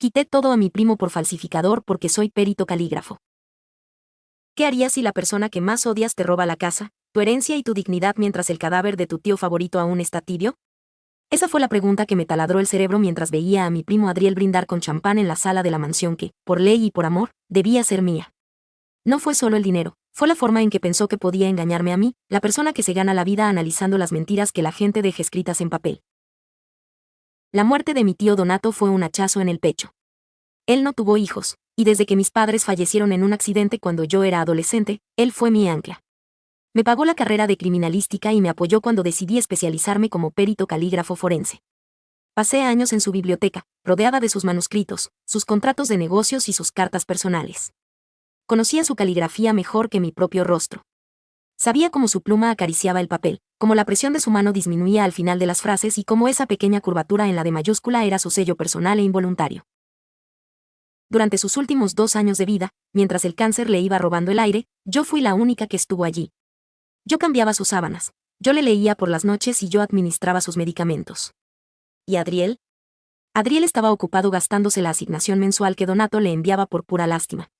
Quité todo a mi primo por falsificador porque soy perito calígrafo. ¿Qué harías si la persona que más odias te roba la casa, tu herencia y tu dignidad mientras el cadáver de tu tío favorito aún está tibio? Esa fue la pregunta que me taladró el cerebro mientras veía a mi primo Adriel brindar con champán en la sala de la mansión que, por ley y por amor, debía ser mía. No fue solo el dinero, fue la forma en que pensó que podía engañarme a mí, la persona que se gana la vida analizando las mentiras que la gente deja escritas en papel. La muerte de mi tío Donato fue un hachazo en el pecho. Él no tuvo hijos, y desde que mis padres fallecieron en un accidente cuando yo era adolescente, él fue mi ancla. Me pagó la carrera de criminalística y me apoyó cuando decidí especializarme como perito calígrafo forense. Pasé años en su biblioteca, rodeada de sus manuscritos, sus contratos de negocios y sus cartas personales. Conocía su caligrafía mejor que mi propio rostro. Sabía cómo su pluma acariciaba el papel, cómo la presión de su mano disminuía al final de las frases y cómo esa pequeña curvatura en la D mayúscula era su sello personal e involuntario. Durante sus últimos 2 años de vida, mientras el cáncer le iba robando el aire, yo fui la única que estuvo allí. Yo cambiaba sus sábanas, yo le leía por las noches y yo administraba sus medicamentos. ¿Y Adriel? Adriel estaba ocupado gastándose la asignación mensual que Donato le enviaba por pura lástima.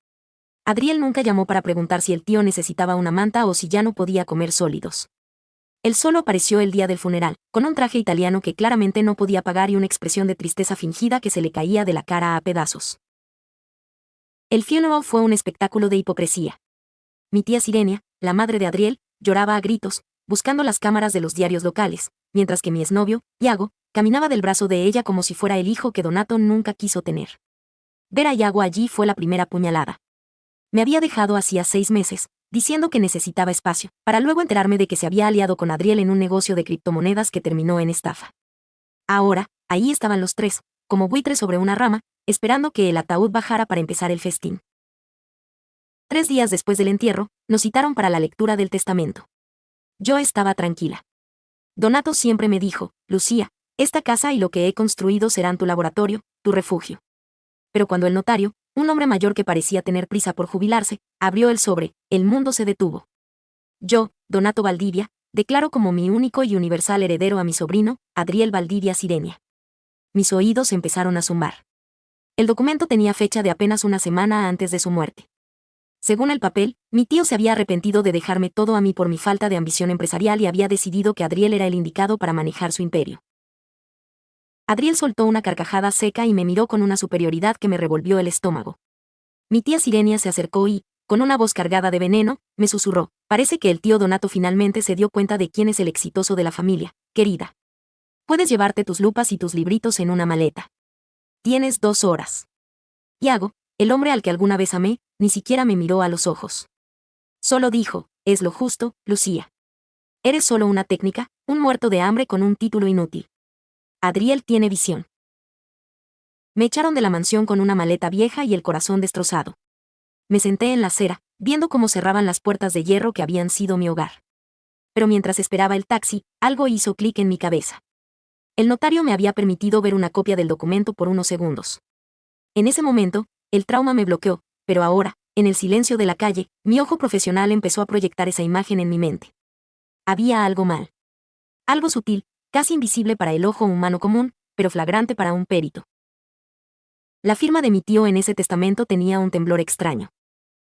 Adriel nunca llamó para preguntar si el tío necesitaba una manta o si ya no podía comer sólidos. Él solo apareció el día del funeral, con un traje italiano que claramente no podía pagar y una expresión de tristeza fingida que se le caía de la cara a pedazos. El funeral fue un espectáculo de hipocresía. Mi tía Sirenia, la madre de Adriel, lloraba a gritos, buscando las cámaras de los diarios locales, mientras que mi exnovio, Iago, caminaba del brazo de ella como si fuera el hijo que Donato nunca quiso tener. Ver a Iago allí fue la primera puñalada. Me había dejado hacía 6 meses, diciendo que necesitaba espacio, para luego enterarme de que se había aliado con Adriel en un negocio de criptomonedas que terminó en estafa. Ahora, ahí estaban los tres, como buitres sobre una rama, esperando que el ataúd bajara para empezar el festín. 3 días después del entierro, nos citaron para la lectura del testamento. Yo estaba tranquila. Donato siempre me dijo, Lucía, esta casa y lo que he construido serán tu laboratorio, tu refugio. Pero cuando el notario, un hombre mayor que parecía tener prisa por jubilarse, abrió el sobre, el mundo se detuvo. Yo, Donato Valdivia, declaro como mi único y universal heredero a mi sobrino, Adriel Valdivia Sirenia. Mis oídos empezaron a zumbar. El documento tenía fecha de apenas una semana antes de su muerte. Según el papel, mi tío se había arrepentido de dejarme todo a mí por mi falta de ambición empresarial y había decidido que Adriel era el indicado para manejar su imperio. Adriel soltó una carcajada seca y me miró con una superioridad que me revolvió el estómago. Mi tía Sirenia se acercó y, con una voz cargada de veneno, me susurró, parece que el tío Donato finalmente se dio cuenta de quién es el exitoso de la familia, querida. Puedes llevarte tus lupas y tus libritos en una maleta. Tienes 2 horas. Iago, el hombre al que alguna vez amé, ni siquiera me miró a los ojos. Solo dijo, es lo justo, Lucía. Eres solo una técnica, un muerto de hambre con un título inútil. Adriel tiene visión. Me echaron de la mansión con una maleta vieja y el corazón destrozado. Me senté en la acera, viendo cómo cerraban las puertas de hierro que habían sido mi hogar. Pero mientras esperaba el taxi, algo hizo clic en mi cabeza. El notario me había permitido ver una copia del documento por unos segundos. En ese momento, el trauma me bloqueó, pero ahora, en el silencio de la calle, mi ojo profesional empezó a proyectar esa imagen en mi mente. Había algo mal. Algo sutil, casi invisible para el ojo humano común, pero flagrante para un perito. La firma de mi tío en ese testamento tenía un temblor extraño.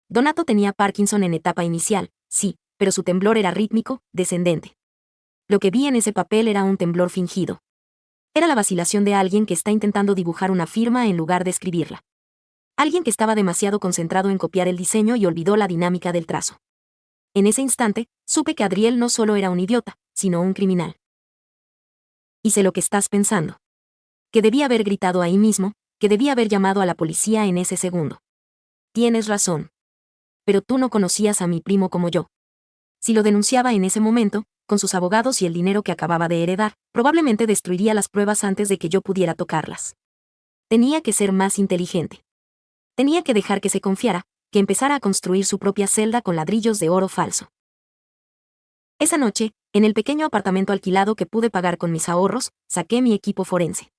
Donato tenía Parkinson en etapa inicial, sí, pero su temblor era rítmico, descendente. Lo que vi en ese papel era un temblor fingido. Era la vacilación de alguien que está intentando dibujar una firma en lugar de escribirla. Alguien que estaba demasiado concentrado en copiar el diseño y olvidó la dinámica del trazo. En ese instante, supe que Adriel no solo era un idiota, sino un criminal. Y sé lo que estás pensando. Que debía haber gritado ahí mismo, que debía haber llamado a la policía en ese segundo. Tienes razón. Pero tú no conocías a mi primo como yo. Si lo denunciaba en ese momento, con sus abogados y el dinero que acababa de heredar, probablemente destruiría las pruebas antes de que yo pudiera tocarlas. Tenía que ser más inteligente. Tenía que dejar que se confiara, que empezara a construir su propia celda con ladrillos de oro falso. Esa noche, en el pequeño apartamento alquilado que pude pagar con mis ahorros, saqué mi equipo forense.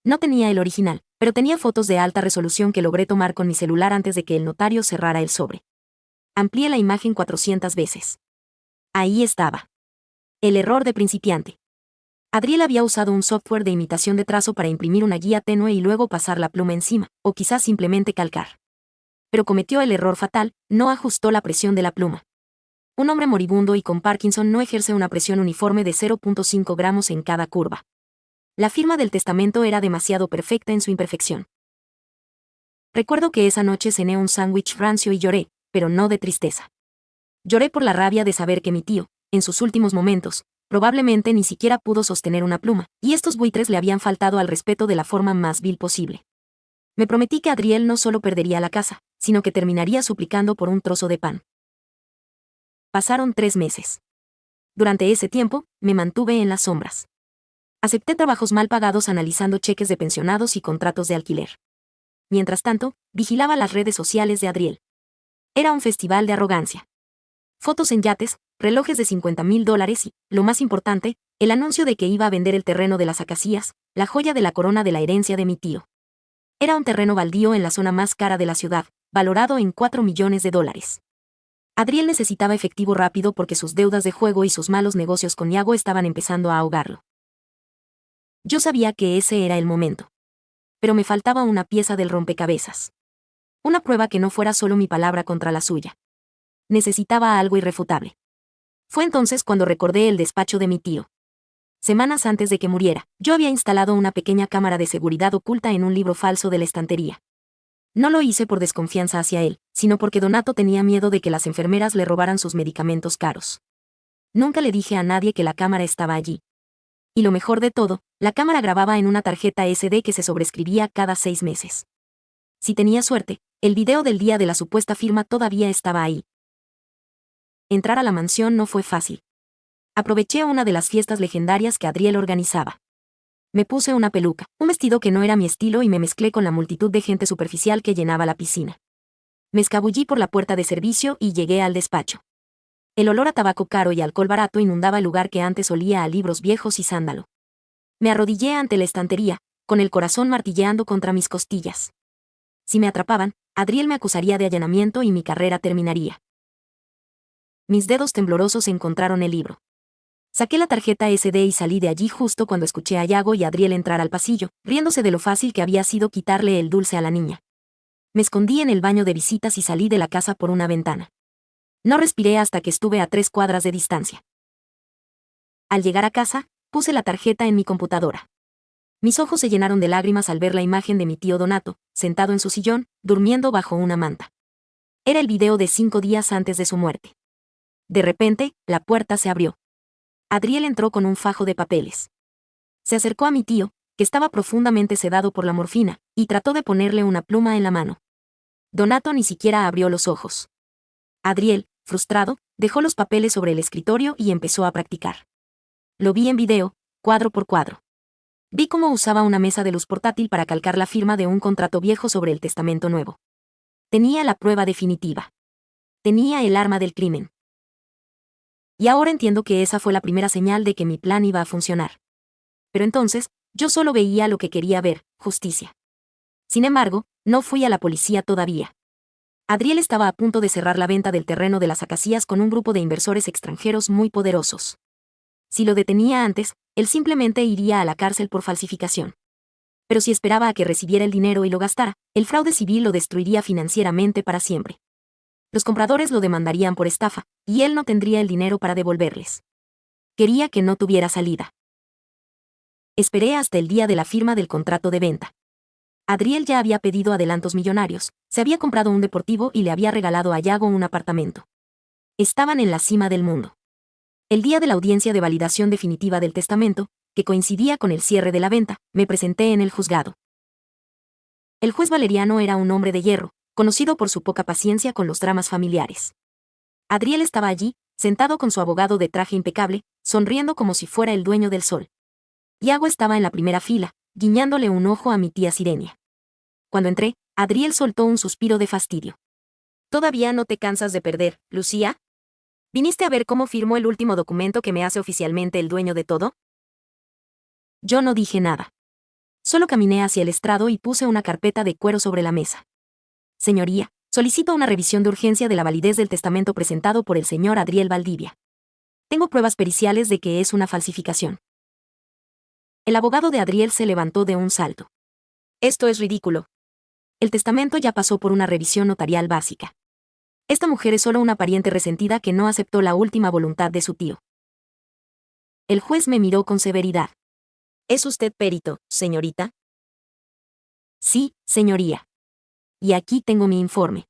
No tenía el original, pero tenía fotos de alta resolución que logré tomar con mi celular antes de que el notario cerrara el sobre. Amplié la imagen 400 veces. Ahí estaba. El error de principiante. Adriel había usado un software de imitación de trazo para imprimir una guía tenue y luego pasar la pluma encima, o quizás simplemente calcar. Pero cometió el error fatal, no ajustó la presión de la pluma. Un hombre moribundo y con Parkinson no ejerce una presión uniforme de 0.5 gramos en cada curva. La firma del testamento era demasiado perfecta en su imperfección. Recuerdo que esa noche cené un sándwich rancio y lloré, pero no de tristeza. Lloré por la rabia de saber que mi tío, en sus últimos momentos, probablemente ni siquiera pudo sostener una pluma, y estos buitres le habían faltado al respeto de la forma más vil posible. Me prometí que Adriel no solo perdería la casa, sino que terminaría suplicando por un trozo de pan. Pasaron 3 meses. Durante ese tiempo, me mantuve en las sombras. Acepté trabajos mal pagados analizando cheques de pensionados y contratos de alquiler. Mientras tanto, vigilaba las redes sociales de Adriel. Era un festival de arrogancia. Fotos en yates, relojes de $50,000 y, lo más importante, el anuncio de que iba a vender el terreno de las Acacias, la joya de la corona de la herencia de mi tío. Era un terreno baldío en la zona más cara de la ciudad, valorado en $4 millones. Adriel necesitaba efectivo rápido porque sus deudas de juego y sus malos negocios con Yago estaban empezando a ahogarlo. Yo sabía que ese era el momento. Pero me faltaba una pieza del rompecabezas. Una prueba que no fuera solo mi palabra contra la suya. Necesitaba algo irrefutable. Fue entonces cuando recordé el despacho de mi tío. Semanas antes de que muriera, yo había instalado una pequeña cámara de seguridad oculta en un libro falso de la estantería. No lo hice por desconfianza hacia él, sino porque Donato tenía miedo de que las enfermeras le robaran sus medicamentos caros. Nunca le dije a nadie que la cámara estaba allí. Y lo mejor de todo, la cámara grababa en una tarjeta SD que se sobrescribía cada 6 meses. Si tenía suerte, el video del día de la supuesta firma todavía estaba ahí. Entrar a la mansión no fue fácil. Aproveché una de las fiestas legendarias que Adriel organizaba. Me puse una peluca, un vestido que no era mi estilo y me mezclé con la multitud de gente superficial que llenaba la piscina. Me escabullí por la puerta de servicio y llegué al despacho. El olor a tabaco caro y alcohol barato inundaba el lugar que antes olía a libros viejos y sándalo. Me arrodillé ante la estantería, con el corazón martilleando contra mis costillas. Si me atrapaban, Adriel me acusaría de allanamiento y mi carrera terminaría. Mis dedos temblorosos encontraron el libro. Saqué la tarjeta SD y salí de allí justo cuando escuché a Yago y Adriel entrar al pasillo, riéndose de lo fácil que había sido quitarle el dulce a la niña. Me escondí en el baño de visitas y salí de la casa por una ventana. No respiré hasta que estuve a 3 cuadras de distancia. Al llegar a casa, puse la tarjeta en mi computadora. Mis ojos se llenaron de lágrimas al ver la imagen de mi tío Donato, sentado en su sillón, durmiendo bajo una manta. Era el video de 5 días antes de su muerte. De repente, la puerta se abrió. Adriel entró con un fajo de papeles. Se acercó a mi tío, que estaba profundamente sedado por la morfina, y trató de ponerle una pluma en la mano. Donato ni siquiera abrió los ojos. Adriel, frustrado, dejó los papeles sobre el escritorio y empezó a practicar. Lo vi en video, cuadro por cuadro. Vi cómo usaba una mesa de luz portátil para calcar la firma de un contrato viejo sobre el testamento nuevo. Tenía la prueba definitiva. Tenía el arma del crimen. Y ahora entiendo que esa fue la primera señal de que mi plan iba a funcionar. Pero entonces, yo solo veía lo que quería ver, justicia. Sin embargo, no fui a la policía todavía. Adriel estaba a punto de cerrar la venta del terreno de las Acacias con un grupo de inversores extranjeros muy poderosos. Si lo detenía antes, él simplemente iría a la cárcel por falsificación. Pero si esperaba a que recibiera el dinero y lo gastara, el fraude civil lo destruiría financieramente para siempre. Los compradores lo demandarían por estafa, y él no tendría el dinero para devolverles. Quería que no tuviera salida. Esperé hasta el día de la firma del contrato de venta. Adriel ya había pedido adelantos millonarios, se había comprado un deportivo y le había regalado a Yago un apartamento. Estaban en la cima del mundo. El día de la audiencia de validación definitiva del testamento, que coincidía con el cierre de la venta, me presenté en el juzgado. El juez Valeriano era un hombre de hierro, conocido por su poca paciencia con los dramas familiares. Adriel estaba allí, sentado con su abogado de traje impecable, sonriendo como si fuera el dueño del sol. Yago estaba en la primera fila, guiñándole un ojo a mi tía Sirenia. Cuando entré, Adriel soltó un suspiro de fastidio. ¿Todavía no te cansas de perder, Lucía? ¿Viniste a ver cómo firmó el último documento que me hace oficialmente el dueño de todo? Yo no dije nada. Solo caminé hacia el estrado y puse una carpeta de cuero sobre la mesa. Señoría, solicito una revisión de urgencia de la validez del testamento presentado por el señor Adriel Valdivia. Tengo pruebas periciales de que es una falsificación. El abogado de Adriel se levantó de un salto. Esto es ridículo. El testamento ya pasó por una revisión notarial básica. Esta mujer es solo una pariente resentida que no aceptó la última voluntad de su tío. El juez me miró con severidad. ¿Es usted perito, señorita? Sí, señoría. Y aquí tengo mi informe.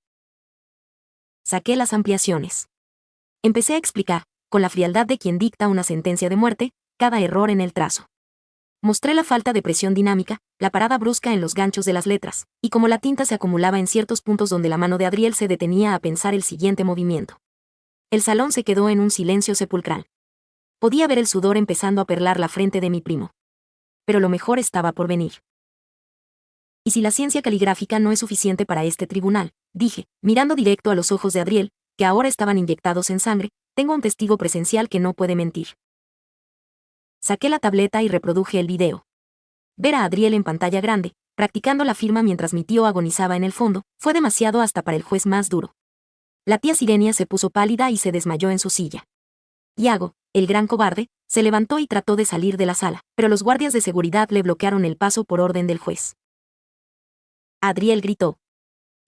Saqué las ampliaciones. Empecé a explicar, con la frialdad de quien dicta una sentencia de muerte, cada error en el trazo. Mostré la falta de presión dinámica, la parada brusca en los ganchos de las letras, y cómo la tinta se acumulaba en ciertos puntos donde la mano de Adriel se detenía a pensar el siguiente movimiento. El salón se quedó en un silencio sepulcral. Podía ver el sudor empezando a perlar la frente de mi primo. Pero lo mejor estaba por venir. ¿Y si la ciencia caligráfica no es suficiente para este tribunal?, dije, mirando directo a los ojos de Adriel, que ahora estaban inyectados en sangre, tengo un testigo presencial que no puede mentir. Saqué la tableta y reproduje el video. Ver a Adriel en pantalla grande, practicando la firma mientras mi tío agonizaba en el fondo, fue demasiado hasta para el juez más duro. La tía Sirenia se puso pálida y se desmayó en su silla. Iago, el gran cobarde, se levantó y trató de salir de la sala, pero los guardias de seguridad le bloquearon el paso por orden del juez. Adriel gritó.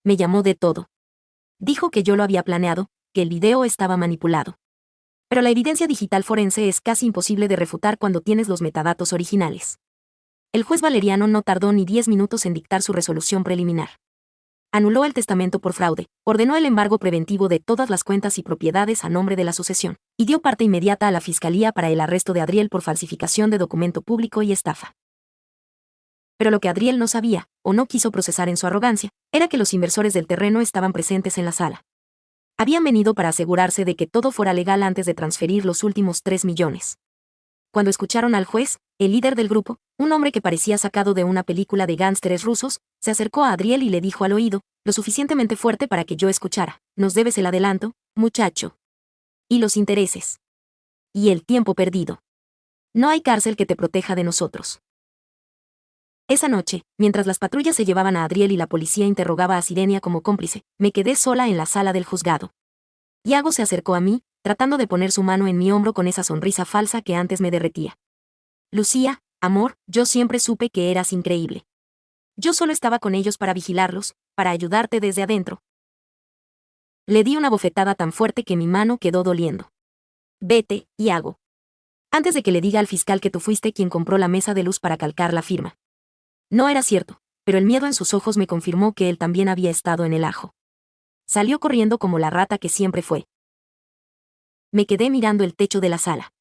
Me llamó de todo. Dijo que yo lo había planeado, que el video estaba manipulado. Pero la evidencia digital forense es casi imposible de refutar cuando tienes los metadatos originales. El juez Valeriano no tardó ni 10 minutos en dictar su resolución preliminar. Anuló el testamento por fraude, ordenó el embargo preventivo de todas las cuentas y propiedades a nombre de la sucesión, y dio parte inmediata a la Fiscalía para el arresto de Adriel por falsificación de documento público y estafa. Pero lo que Adriel no sabía, o no quiso procesar en su arrogancia, era que los inversores del terreno estaban presentes en la sala. Habían venido para asegurarse de que todo fuera legal antes de transferir los últimos 3 millones. Cuando escucharon al juez, el líder del grupo, un hombre que parecía sacado de una película de gánsteres rusos, se acercó a Adriel y le dijo al oído, lo suficientemente fuerte para que yo escuchara: nos debes el adelanto, muchacho. Y los intereses. Y el tiempo perdido. No hay cárcel que te proteja de nosotros. Esa noche, mientras las patrullas se llevaban a Adriel y la policía interrogaba a Sirenia como cómplice, me quedé sola en la sala del juzgado. Iago se acercó a mí, tratando de poner su mano en mi hombro con esa sonrisa falsa que antes me derretía. Lucía, amor, yo siempre supe que eras increíble. Yo solo estaba con ellos para vigilarlos, para ayudarte desde adentro. Le di una bofetada tan fuerte que mi mano quedó doliendo. Vete, Iago. Antes de que le diga al fiscal que tú fuiste quien compró la mesa de luz para calcar la firma. No era cierto, pero el miedo en sus ojos me confirmó que él también había estado en el ajo. Salió corriendo como la rata que siempre fue. Me quedé mirando el techo de la sala.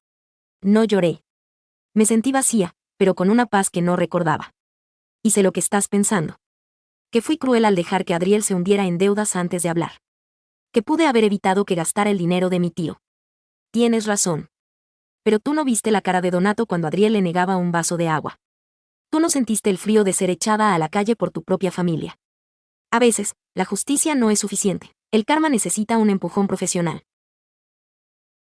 No lloré. Me sentí vacía, pero con una paz que no recordaba. Y sé lo que estás pensando. Que fui cruel al dejar que Adriel se hundiera en deudas antes de hablar. Que pude haber evitado que gastara el dinero de mi tío. Tienes razón. Pero tú no viste la cara de Donato cuando Adriel le negaba un vaso de agua. Tú no sentiste el frío de ser echada a la calle por tu propia familia. A veces, la justicia no es suficiente. El karma necesita un empujón profesional.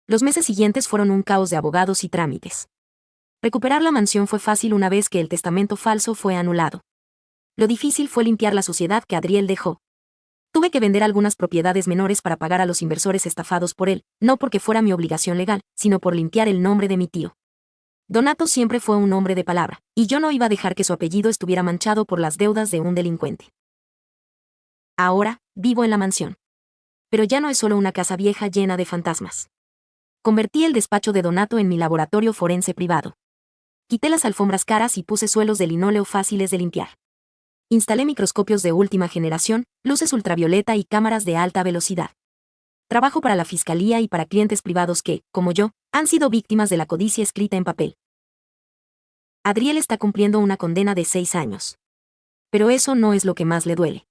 Los meses siguientes fueron un caos de abogados y trámites. Recuperar la mansión fue fácil una vez que el testamento falso fue anulado. Lo difícil fue limpiar la suciedad que Adriel dejó. Tuve que vender algunas propiedades menores para pagar a los inversores estafados por él, no porque fuera mi obligación legal, sino por limpiar el nombre de mi tío. Donato siempre fue un hombre de palabra, y yo no iba a dejar que su apellido estuviera manchado por las deudas de un delincuente. Ahora, vivo en la mansión. Pero ya no es solo una casa vieja llena de fantasmas. Convertí el despacho de Donato en mi laboratorio forense privado. Quité las alfombras caras y puse suelos de linóleo fáciles de limpiar. Instalé microscopios de última generación, luces ultravioleta y cámaras de alta velocidad. Trabajo para la fiscalía y para clientes privados que, como yo, han sido víctimas de la codicia escrita en papel. Adriel está cumpliendo una condena de 6 años. Pero eso no es lo que más le duele.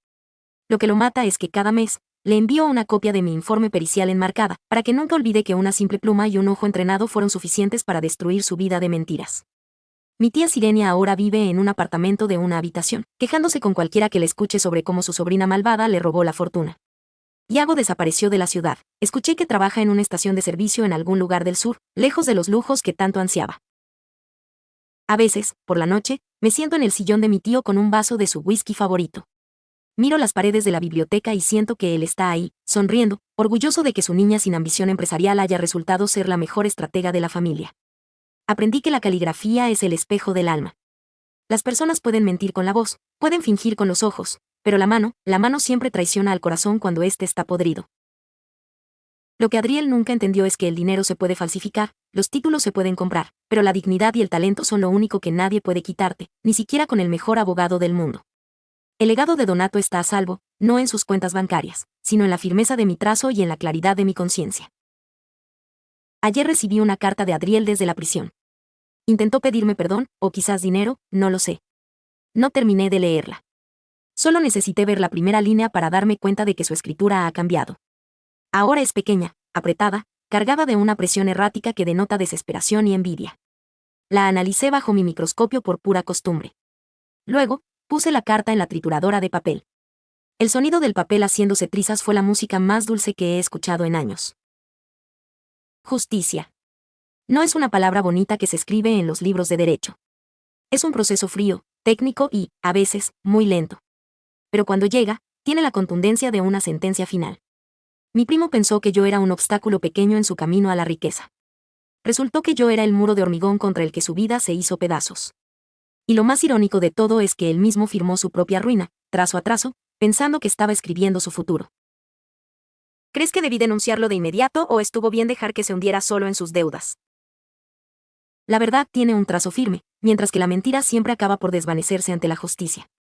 Lo que lo mata es que cada mes, le envío una copia de mi informe pericial enmarcada, para que nunca olvide que una simple pluma y un ojo entrenado fueron suficientes para destruir su vida de mentiras. Mi tía Sirenia ahora vive en un apartamento de una habitación, quejándose con cualquiera que le escuche sobre cómo su sobrina malvada le robó la fortuna. Iago desapareció de la ciudad. Escuché que trabaja en una estación de servicio en algún lugar del sur, lejos de los lujos que tanto ansiaba. A veces, por la noche, me siento en el sillón de mi tío con un vaso de su whisky favorito. Miro las paredes de la biblioteca y siento que él está ahí, sonriendo, orgulloso de que su niña sin ambición empresarial haya resultado ser la mejor estratega de la familia. Aprendí que la caligrafía es el espejo del alma. Las personas pueden mentir con la voz, pueden fingir con los ojos, pero la mano siempre traiciona al corazón cuando éste está podrido. Lo que Adriel nunca entendió es que el dinero se puede falsificar, los títulos se pueden comprar, pero la dignidad y el talento son lo único que nadie puede quitarte, ni siquiera con el mejor abogado del mundo. El legado de Donato está a salvo, no en sus cuentas bancarias, sino en la firmeza de mi trazo y en la claridad de mi conciencia. Ayer recibí una carta de Adriel desde la prisión. Intentó pedirme perdón, o quizás dinero, no lo sé. No terminé de leerla. Solo necesité ver la primera línea para darme cuenta de que su escritura ha cambiado. Ahora es pequeña, apretada, cargada de una presión errática que denota desesperación y envidia. La analicé bajo mi microscopio por pura costumbre. Luego, puse la carta en la trituradora de papel. El sonido del papel haciéndose trizas fue la música más dulce que he escuchado en años. Justicia. No es una palabra bonita que se escribe en los libros de derecho. Es un proceso frío, técnico y, a veces, muy lento. Pero cuando llega, tiene la contundencia de una sentencia final. Mi primo pensó que yo era un obstáculo pequeño en su camino a la riqueza. Resultó que yo era el muro de hormigón contra el que su vida se hizo pedazos. Y lo más irónico de todo es que él mismo firmó su propia ruina, trazo a trazo, pensando que estaba escribiendo su futuro. ¿Crees que debí denunciarlo de inmediato o estuvo bien dejar que se hundiera solo en sus deudas? La verdad tiene un trazo firme, mientras que la mentira siempre acaba por desvanecerse ante la justicia.